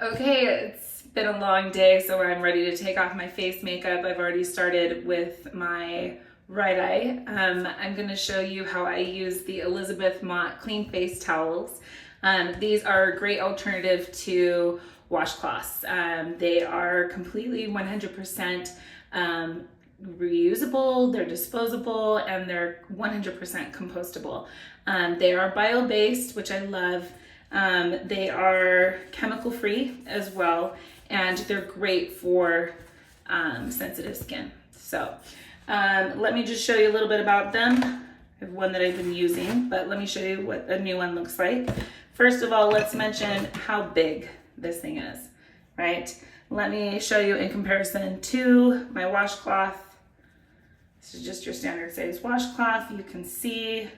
Okay, it's been a long day, so I'm ready to take off my face makeup. I've already started with my right eye. I'm going to show you how I use the Elizabeth Mott Clean Face Towels. These are a great alternative to washcloths. They are completely 100% reusable, they're disposable, and they're 100% compostable. They are bio-based, which I love. They are chemical free as well, and they're great for sensitive skin. So let me just show you a little bit about them. I have one that I've been using, but let me show you what a new one looks like. First of all, let's mention how big this thing is, right? Let me show you in comparison to my washcloth. This is just your standard size washcloth. You can see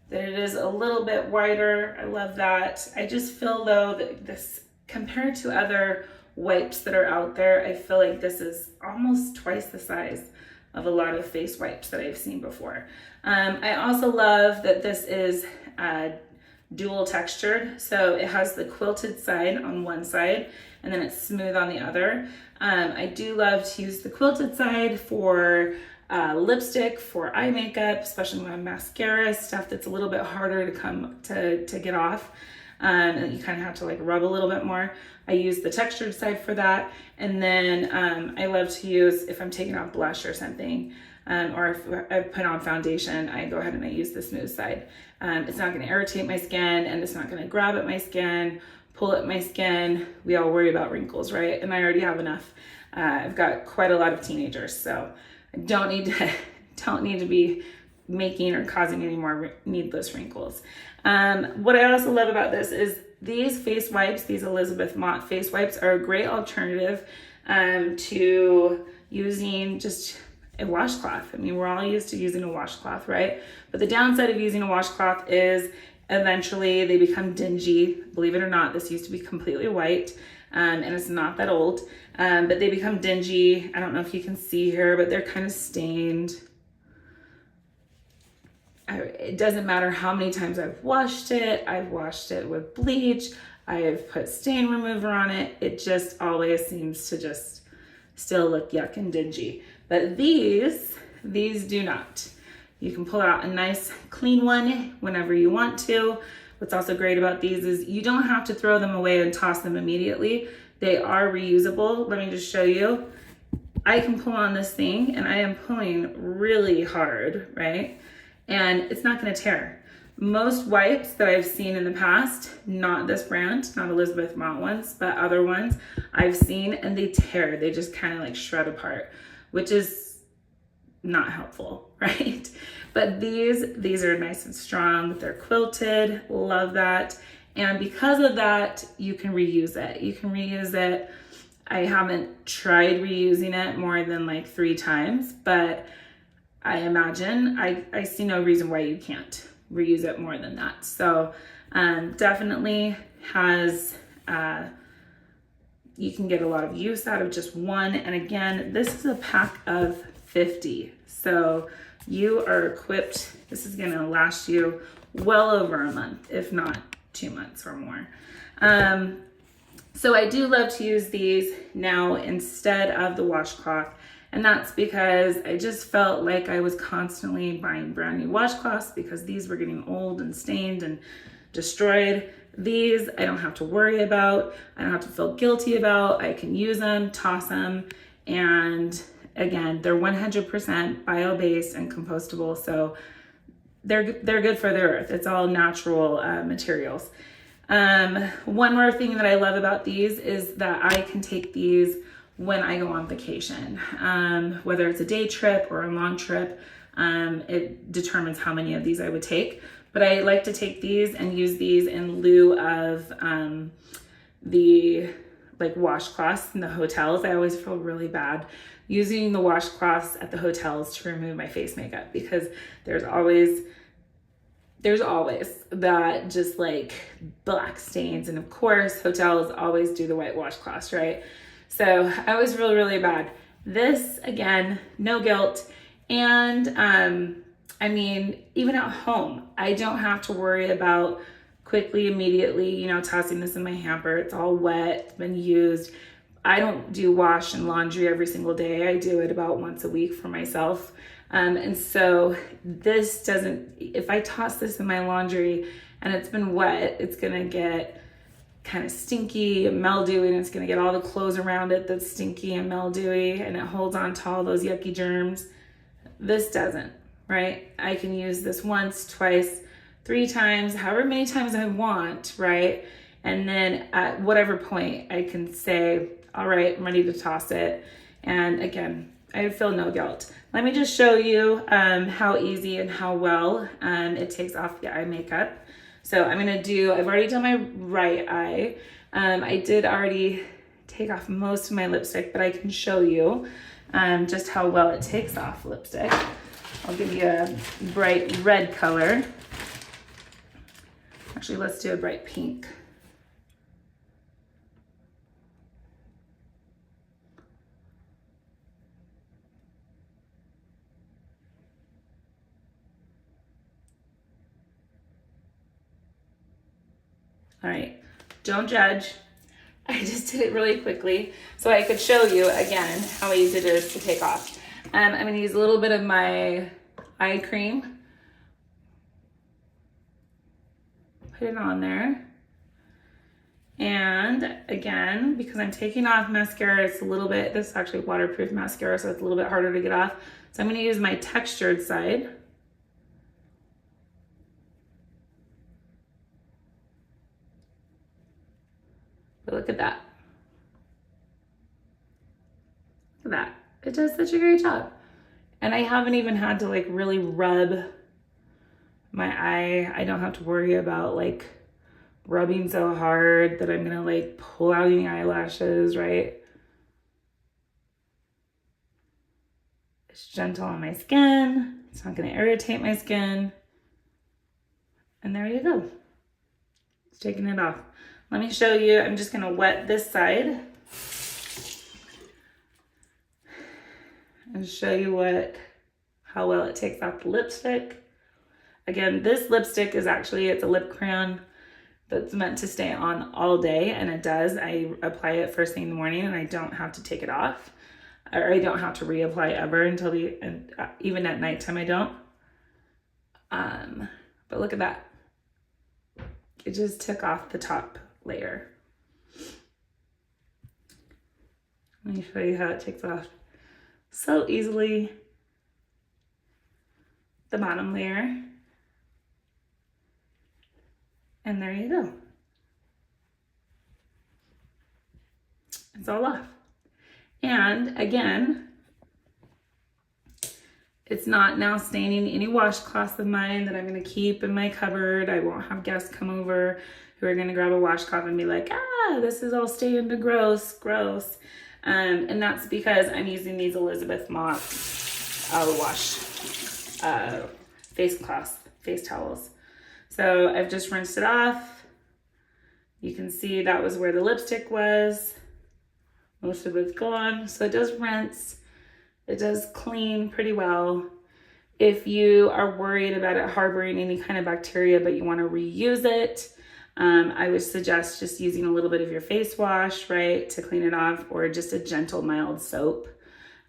that it is a little bit wider. I love that. I just feel though that this, compared to other wipes that are out there, I feel like this is almost twice the size of a lot of face wipes that I've seen before. I also love that this is dual textured. So it has the quilted side on one side and then it's smooth on the other. I do love to use the quilted side for lipstick, for eye makeup, especially my mascara, stuff that's a little bit harder to get off. And you kind of have to like rub a little bit more. I use the textured side for that. And then I love to use, if I'm taking off blush or something, or if I put on foundation, I go ahead and I use the smooth side. It's not going to irritate my skin, and it's not going to grab at my skin, pull at my skin. We all worry about wrinkles, right? And I already have enough. I've got quite a lot of teenagers, so I don't need to be making or causing any more needless wrinkles. What I also love about this is these face wipes, these Elizabeth Mott face wipes, are a great alternative to using just a washcloth. I mean, we're all used to using a washcloth, right? But the downside of using a washcloth is eventually they become dingy. Believe it or not, this used to be completely white, and it's not that old, but they become dingy. I don't know if you can see here, but they're kind of stained. It doesn't matter how many times I've washed it with bleach, I've put stain remover on it. It just always seems to just still look yuck and dingy. But these do not. You can pull out a nice clean one whenever you want to. What's also great about these is you don't have to throw them away and toss them immediately. They are reusable. Let me just show you. I can pull on this thing and I am pulling really hard, right? And it's not gonna tear. Most wipes that I've seen in the past, not this brand, not Elizabeth Mott ones, but other ones I've seen, and they tear. They just kind of like shred apart, which is not helpful, right? But these are nice and strong. They're quilted, love that. And because of that, you can reuse it. You can reuse it. I haven't tried reusing it more than like 3 times, but I imagine, I see no reason why you can't reuse it more than that. So definitely has, you can get a lot of use out of just one. And again, this is a pack of 50. So you are equipped. This is gonna last you well over a month, if not 2 months or more. So I do love to use these now instead of the washcloth. And that's because I just felt like I was constantly buying brand new washcloths because these were getting old and stained and destroyed. These I don't have to worry about. I don't have to feel guilty about. I can use them, toss them, and again, they're 100% bio-based and compostable, so they're good for the earth. It's all natural materials. One more thing that I love about these is that I can take these when I go on vacation, whether it's a day trip or a long trip. It determines how many of these I would take, but I like to take these and use these in lieu of the like washcloths in the hotels. I always feel really bad using the washcloths at the hotels to remove my face makeup because there's always that just like black stains, and of course hotels always do the white washcloths, right? So I was really, really bad. This, again, no guilt. And I mean, even at home, I don't have to worry about quickly, immediately, you know, tossing this in my hamper. It's all wet, it's been used. I don't do wash and laundry every single day. I do it about once a week for myself. And so this doesn't, if I toss this in my laundry and it's been wet, it's gonna get kind of stinky and mildewy, and it's gonna get all the clothes around it that's stinky and mildewy, and it holds on to all those yucky germs. This doesn't, right? I can use this once, twice, 3 times, however many times I want, right? And then at whatever point I can say, all right, I'm ready to toss it. And again, I feel no guilt. Let me just show you how easy and how well it takes off the eye makeup. So I'm gonna do, I've already done my right eye. I did already take off most of my lipstick, but I can show you just how well it takes off lipstick. I'll give you a bright red color. Actually, let's do a bright pink. All right, don't judge. I just did it really quickly so I could show you again how easy it is to take off. I'm gonna use a little bit of my eye cream. Put it on there. And again, because I'm taking off mascara, it's a little bit, this is actually waterproof mascara, so it's a little bit harder to get off. So I'm gonna use my textured side. But look at that. Look at that. It does such a great job. And I haven't even had to like really rub my eye. I don't have to worry about like rubbing so hard that I'm gonna like pull out any eyelashes, right? It's gentle on my skin. It's not gonna irritate my skin. And there you go. It's taking it off. Let me show you, I'm just gonna wet this side and show you how well it takes off the lipstick. Again, this lipstick is actually, it's a lip crayon that's meant to stay on all day, and it does. I apply it first thing in the morning and I don't have to take it off, or I don't have to reapply ever until even at nighttime I don't. But look at that. It just took off the top layer. Let me show you how it takes off so easily the bottom layer. And there you go. It's all off. And again, it's not now staining any washcloths of mine that I'm gonna keep in my cupboard. I won't have guests come over who are gonna grab a washcloth and be like, ah, this is all stained and gross. And that's because I'm using these Elizabeth Mott face towels. So I've just rinsed it off. You can see that was where the lipstick was. Most of it's gone. So it does rinse. It does clean pretty well. If you are worried about it harboring any kind of bacteria, but you want to reuse it, I would suggest just using a little bit of your face wash, right, to clean it off, or just a gentle, mild soap.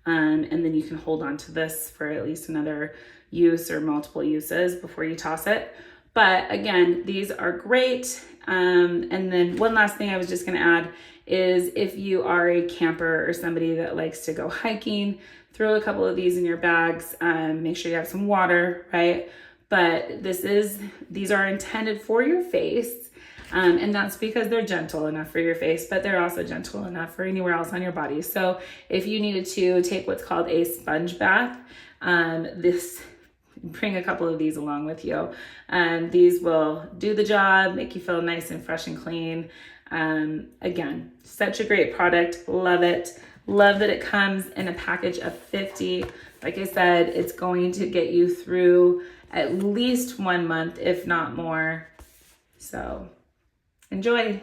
And then you can hold on to this for at least another use or multiple uses before you toss it. But again, these are great. And then one last thing I was just gonna add is if you are a camper or somebody that likes to go hiking, throw a couple of these in your bags. Make sure you have some water, right? But these are intended for your face. And that's because they're gentle enough for your face, but they're also gentle enough for anywhere else on your body. So if you needed to take what's called a sponge bath, bring a couple of these along with you. These will do the job, make you feel nice and fresh and clean. Again, such a great product. Love it. Love that it comes in a package of 50. Like I said, it's going to get you through at least 1 month, if not more. So enjoy.